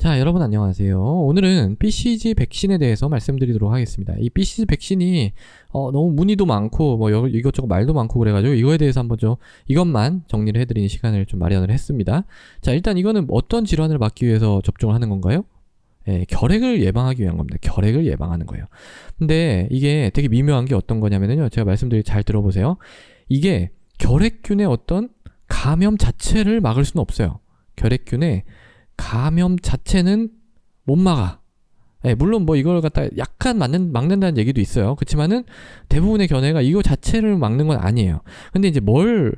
자, 여러분 안녕하세요. 오늘은 BCG 백신에 대해서 말씀드리도록 하겠습니다. 이 BCG 백신이 너무 문의도 많고 이것저것 말도 많고 그래가지고 이거에 대해서 한번 좀 이것만 정리를 해드리는 시간을 좀 마련을 했습니다. 자, 일단 이거는 어떤 질환을 막기 위해서 접종을 하는 건가요? 결핵을 예방하기 위한 겁니다. 결핵을 예방하는 거예요. 근데 이게 되게 미묘한 게 어떤 거냐면요. 제가 말씀드릴 잘 들어보세요. 이게 결핵균의 어떤 감염 자체를 막을 수는 없어요. 결핵균의 감염 자체는 못 막아. 물론 이걸 갖다 약간 막는다는 얘기도 있어요. 그렇지만은 대부분의 견해가 이거 자체를 막는 건 아니에요. 근데 이제 뭘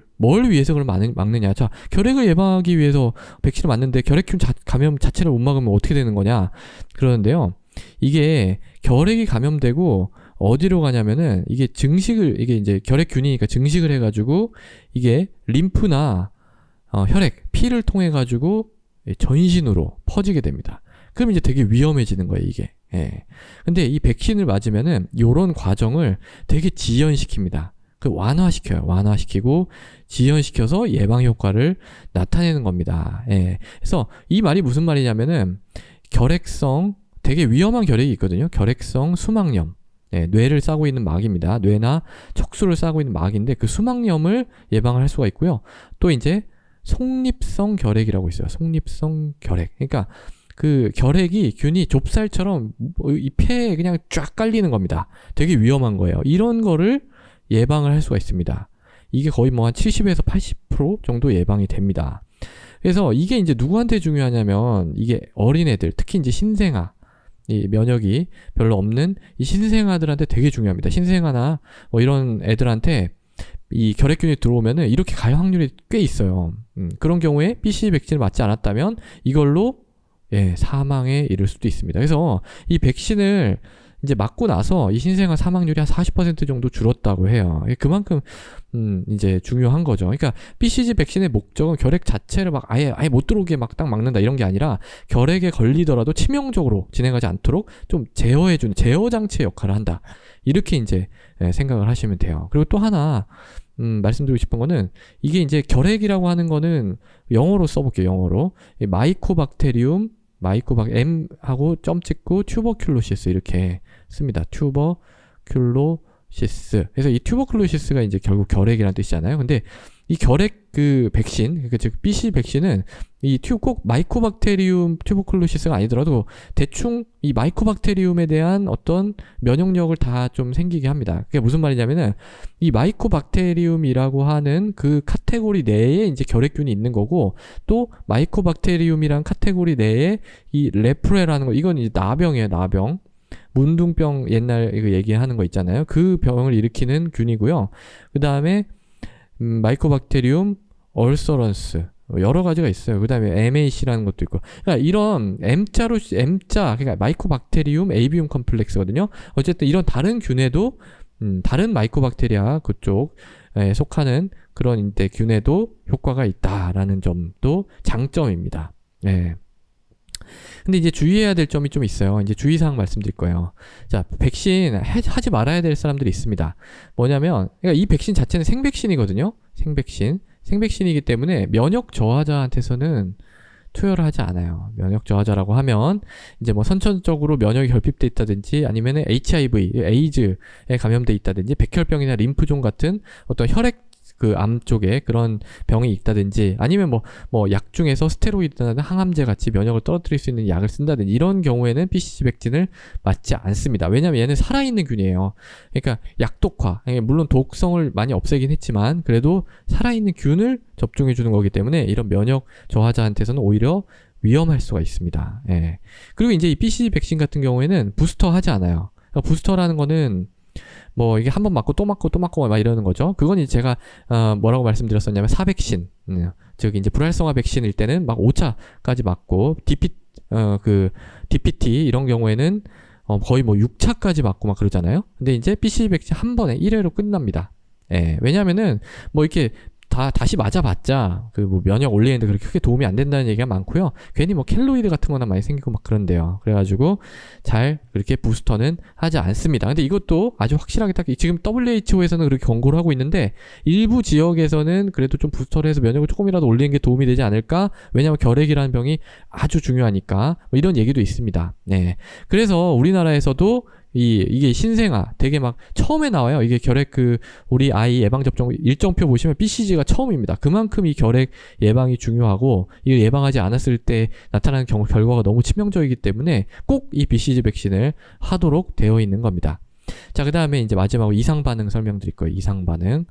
위해서 그걸 막느냐. 자, 결핵을 예방하기 위해서 백신을 맞는데 결핵균 감염 자체를 못 막으면 어떻게 되는 거냐. 그러는데요. 이게 결핵이 감염되고 어디로 가냐면은 이게 이제 결핵균이니까 증식을 해가지고 이게 림프나 혈액, 피를 통해 가지고 전신으로 퍼지게 됩니다. 그럼 이제 되게 위험해지는 거예요, 이게. 근데 이 백신을 맞으면은 요런 과정을 되게 지연시킵니다. 완화시키고 지연시켜서 예방 효과를 나타내는 겁니다. 그래서 이 말이 무슨 말이냐면은 되게 위험한 결핵이 있거든요. 결핵성 수막염. 뇌를 싸고 있는 막입니다. 뇌나 척수를 싸고 있는 막인데 그 수막염을 예방을 할 수가 있고요. 또 이제 속립성 결핵이라고 있어요. 속립성 결핵. 그러니까 그 균이 좁쌀처럼 이 폐에 그냥 쫙 깔리는 겁니다. 되게 위험한 거예요. 이런 거를 예방을 할 수가 있습니다. 이게 거의 한 70에서 80% 정도 예방이 됩니다. 그래서 이게 이제 누구한테 중요하냐면 이게 어린애들, 특히 이제 신생아, 이 면역이 별로 없는 이 신생아들한테 되게 중요합니다. 신생아나 이런 애들한테 이 결핵균이 들어오면은 이렇게 갈 확률이 꽤 있어요. 그런 경우에 BCG 백신을 맞지 않았다면 이걸로 사망에 이를 수도 있습니다. 그래서 이 백신을 이제 맞고 나서 이 신생아 사망률이 한 40% 정도 줄었다고 해요. 그만큼 이제 중요한 거죠. 그러니까 BCG 백신의 목적은 결핵 자체를 아예 못 들어오게 딱 막는다 이런 게 아니라 결핵에 걸리더라도 치명적으로 진행하지 않도록 좀 제어해주는 제어 장치의 역할을 한다. 이렇게 이제 생각을 하시면 돼요. 그리고 또 하나 말씀드리고 싶은 거는 이게 이제 결핵이라고 하는 거는 영어로 써볼게요. 영어로 마이코박테리움 M하고 점 찍고 튜버큘로시스 이렇게 씁니다. 튜버큘로시스. 그래서 이 튜버큘로시스가 이제 결국 결핵이라는 뜻이잖아요. 근데 이 결핵 백신, 그러니까 즉 BCG 백신은 꼭 마이코박테리움 튜버큘로시스가 아니더라도 대충 이 마이코박테리움에 대한 어떤 면역력을 다 좀 생기게 합니다. 그게 무슨 말이냐면은 이 마이코박테리움이라고 하는 그 카테고리 내에 이제 결핵균이 있는 거고 또 마이코박테리움이란 카테고리 내에 이 레프레라는 거 이건 이제 나병이에요, 나병. 문둥병 옛날 이거 얘기하는 거 있잖아요. 그 병을 일으키는 균이고요. 그 다음에 마이코박테리움 얼서런스 여러 가지가 있어요. 그 다음에 MAC라는 것도 있고. 그러니까 이런 그러니까 마이코박테리움 에이비움 컴플렉스거든요. 어쨌든 이런 다른 균에도 다른 마이코박테리아 그쪽에 속하는 그런 균에도 효과가 있다라는 점도 장점입니다. 근데 이제 주의해야 될 점이 좀 있어요. 이제 주의사항 말씀드릴 거예요. 자, 백신 하지 말아야 될 사람들이 있습니다. 뭐냐면, 그러니까 이 백신 자체는 생백신이거든요. 생백신이기 때문에 면역 저하자한테서는 투여를 하지 않아요. 면역 저하자라고 하면 이제 선천적으로 면역이 결핍돼 있다든지 아니면은 HIV, 에이즈에 감염돼 있다든지 백혈병이나 림프종 같은 어떤 혈액 암 쪽에 그런 병이 있다든지 아니면 약 중에서 스테로이드나 항암제 같이 면역을 떨어뜨릴 수 있는 약을 쓴다든지 이런 경우에는 BCG 백신을 맞지 않습니다. 왜냐면 얘는 살아있는 균이에요. 그러니까 약독화, 물론 독성을 많이 없애긴 했지만 그래도 살아있는 균을 접종해 주는 거기 때문에 이런 면역 저하자한테서는 오히려 위험할 수가 있습니다. 그리고 이제 이 BCG 백신 같은 경우에는 부스터 하지 않아요. 그러니까 부스터라는 거는 이게 한 번 맞고 또 맞고 또 맞고 막 이러는 거죠. 그건 이제 제가 뭐라고 말씀드렸었냐면 사백신, 즉 이제 불활성화 백신일 때는 5차까지 맞고 DPT 이런 경우에는 거의 6차까지 맞고 막 그러잖아요. 근데 이제 BCG 백신 한 번에 1회로 끝납니다. 왜냐면은 이렇게 다시 맞아봤자 그 뭐 면역 올리는데 그렇게 크게 도움이 안 된다는 얘기가 많고요. 괜히 뭐 켈로이드 같은 거나 많이 생기고 막 그런데요. 그래가지고 잘 그렇게 부스터는 하지 않습니다. 근데 이것도 아주 확실하게 딱 지금 WHO에서는 그렇게 권고를 하고 있는데 일부 지역에서는 그래도 좀 부스터를 해서 면역을 조금이라도 올리는 게 도움이 되지 않을까? 왜냐하면 결핵이라는 병이 아주 중요하니까 뭐 이런 얘기도 있습니다. 네. 그래서 우리나라에서도 이게 신생아 되게 막 처음에 나와요. 이게 결핵 우리 아이 예방접종 일정표 보시면 BCG가 처음입니다. 그만큼 이 결핵 예방이 중요하고 이걸 예방하지 않았을 때 나타나는 결과가 너무 치명적이기 때문에 꼭 이 BCG 백신을 하도록 되어 있는 겁니다. 자, 그 다음에 이제 마지막으로 이상 반응 설명드릴 거예요. 이상 반응.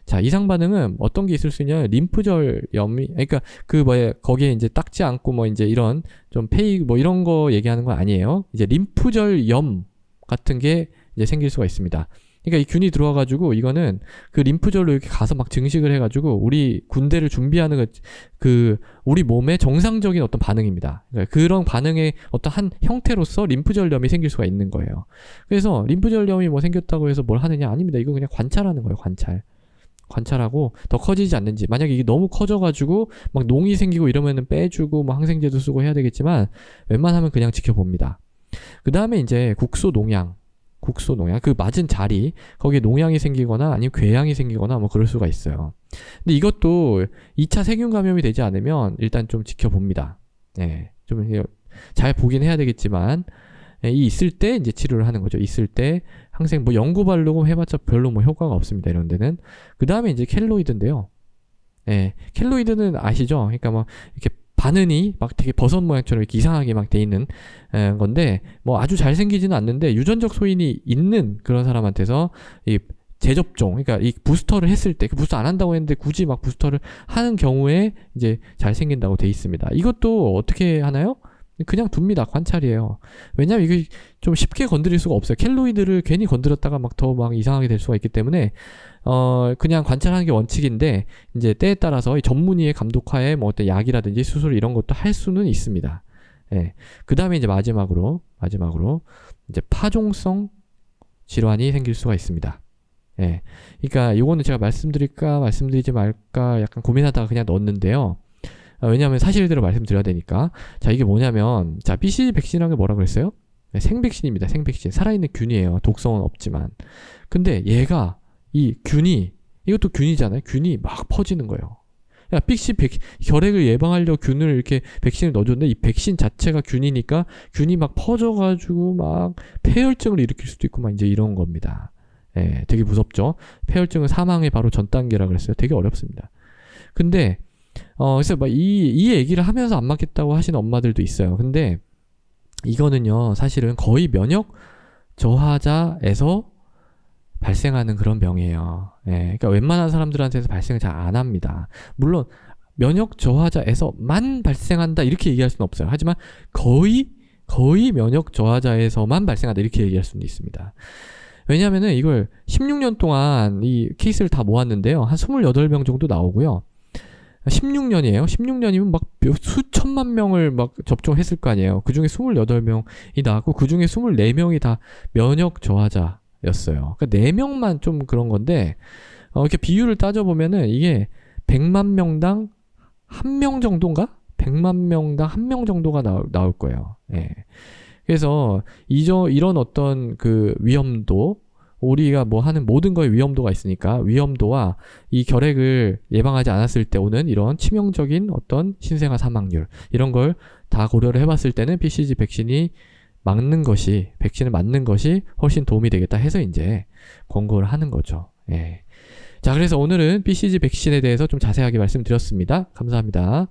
자, 이상 반응은 어떤 게 있을 수 있냐? 림프절염이, 그러니까 거기에 이제 닦지 않고 뭐 이제 이런 좀 뭐 이런 거 얘기하는 건 아니에요. 이제 림프절염 같은 게 이제 생길 수가 있습니다. 그러니까 이 균이 들어와가지고 이거는 그 림프절로 이렇게 가서 막 증식을 해가지고 우리 군대를 준비하는 우리 몸의 정상적인 어떤 반응입니다. 그러니까 그런 반응의 어떤 한 형태로서 림프절염이 생길 수가 있는 거예요. 그래서 림프절염이 뭐 생겼다고 해서 뭘 하느냐? 아닙니다. 이거 그냥 관찰하는 거예요. 관찰하고 더 커지지 않는지. 만약에 이게 너무 커져가지고 막 농이 생기고 이러면은 빼주고 뭐 항생제도 쓰고 해야 되겠지만 웬만하면 그냥 지켜봅니다. 그 다음에 이제 국소 농양, 그 맞은 자리, 거기에 농양이 생기거나 아니면 궤양이 생기거나 뭐 그럴 수가 있어요. 근데 이것도 2차 세균 감염이 되지 않으면 일단 좀 지켜봅니다. 네, 좀 잘 보긴 해야 되겠지만, 이 있을 때 이제 치료를 하는 거죠. 있을 때 항생 뭐 연고 바르고 해봤자 별로 뭐 효과가 없습니다. 이런 데는. 그 다음에 이제 켈로이드인데요. 네, 켈로이드는 아시죠? 그러니까 뭐 이렇게 바늘이 막 되게 버섯 모양처럼 이렇게 이상하게 막 돼 있는 건데 뭐 아주 잘 생기지는 않는데 유전적 소인이 있는 그런 사람한테서 이 재접종, 그러니까 이 부스터를 했을 때, 부스터 안 한다고 했는데 굳이 막 부스터를 하는 경우에 이제 잘 생긴다고 돼 있습니다. 이것도 어떻게 하나요? 그냥 둡니다. 관찰이에요. 왜냐면 이게 좀 쉽게 건드릴 수가 없어요. 켈로이드를 괜히 건드렸다가 막 더 막 이상하게 될 수가 있기 때문에 그냥 관찰하는 게 원칙인데 이제 때에 따라서 이 전문의의 감독하에 뭐 어떤 약이라든지 수술 이런 것도 할 수는 있습니다. 예. 그 다음에 이제 마지막으로 이제 파종성 질환이 생길 수가 있습니다. 예. 그러니까 요거는 제가 말씀드릴까 말씀드리지 말까 약간 고민하다가 그냥 넣었는데요. 왜냐하면 사실대로 말씀드려야 되니까. 자, 이게 뭐냐면, 자, BCG 백신이라는 게 뭐라 그랬어요? 네, 생백신입니다. 생백신. 살아있는 균이에요. 독성은 없지만. 근데 얘가, 이것도 균이잖아요. 균이 막 퍼지는 거예요. 야, 결핵을 예방하려고 균을 이렇게 백신을 넣어줬는데 이 백신 자체가 균이니까 균이 막 퍼져가지고 막 폐혈증을 일으킬 수도 있고 막 이제 이런 겁니다. 예, 되게 무섭죠? 폐혈증은 사망의 바로 전 단계라 그랬어요. 되게 어렵습니다. 근데, 그래서 막 이 얘기를 하면서 안 맞겠다고 하시는 엄마들도 있어요. 근데 이거는요, 사실은 거의 면역 저하자에서 발생하는 그런 병이에요. 예, 그러니까 웬만한 사람들한테서 발생을 잘 안 합니다. 물론 면역 저하자에서만 발생한다 이렇게 얘기할 수는 없어요. 하지만 거의 면역 저하자에서만 발생한다 이렇게 얘기할 수는 있습니다. 왜냐하면은 이걸 16년 동안 이 케이스를 다 모았는데요. 한 28명 정도 나오고요. 16년이에요. 16년이면 막 수천만 명을 막 접종했을 거 아니에요. 그 중에 28명이 나왔고, 그 중에 24명이 다 면역 저하자였어요. 그러니까 4명만 좀 그런 건데, 이렇게 비율을 따져보면은 이게 100만 명당 1명 정도인가? 100만 명당 1명 정도가 나올 거예요. 예. 그래서 이런 어떤 그 위험도, 우리가 뭐 하는 모든 거에 위험도가 있으니까 위험도와 이 결핵을 예방하지 않았을 때 오는 이런 치명적인 어떤 신생아 사망률 이런 걸 다 고려를 해봤을 때는 BCG 백신을 맞는 것이 훨씬 도움이 되겠다 해서 이제 권고를 하는 거죠. 예. 자, 그래서 오늘은 BCG 백신에 대해서 좀 자세하게 말씀드렸습니다. 감사합니다.